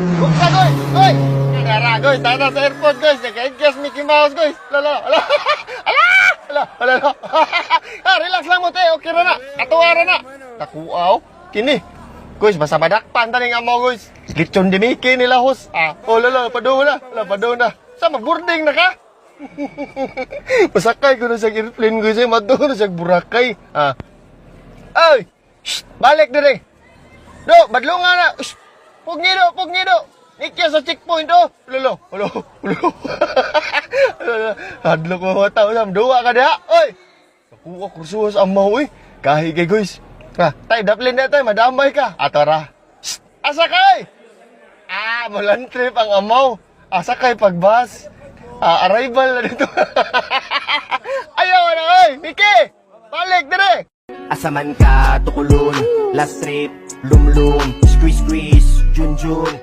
Buksa, guys! Guys! Nara, guys! Tata sa airport, guys! Nag-adjust Mickey Mouse, guys! Lala! Ala! Ala! Ala! Ala! Ala! Relax lang mo, te! Okay ra na! Katuwara na! Takuaw! Kini! Guys, basta badakpan taning amo, guys! Lechon di Mickey nila, host! Oh, lala! Pado na! Lala, pado na! Sa mag-boarding na ka? Masakay ko na sa airplane, guys! Mato na sa Boracay! Ay! Shh! Balik dire! Do! Badlungan na! Shh! Pugnido! Pugnido! Nikya sa checkpoint, oh! Lolo! Lolo! Lolo! Hadlo ko mga tao sa duwa ka diha! Oy! Nakuha kursuha sa amaw, eh! Kahit kay guys! Tay, daplin na tayo, madamay ka! Atara! Shh! Asa kay! Mulan trip ang amaw! Asa kay pagbas! Arrival na dito! Ayaw na, oy! Miki! Balik dire! Asaman ka, tukulon, last trip, lumlum, squeeze, junjun.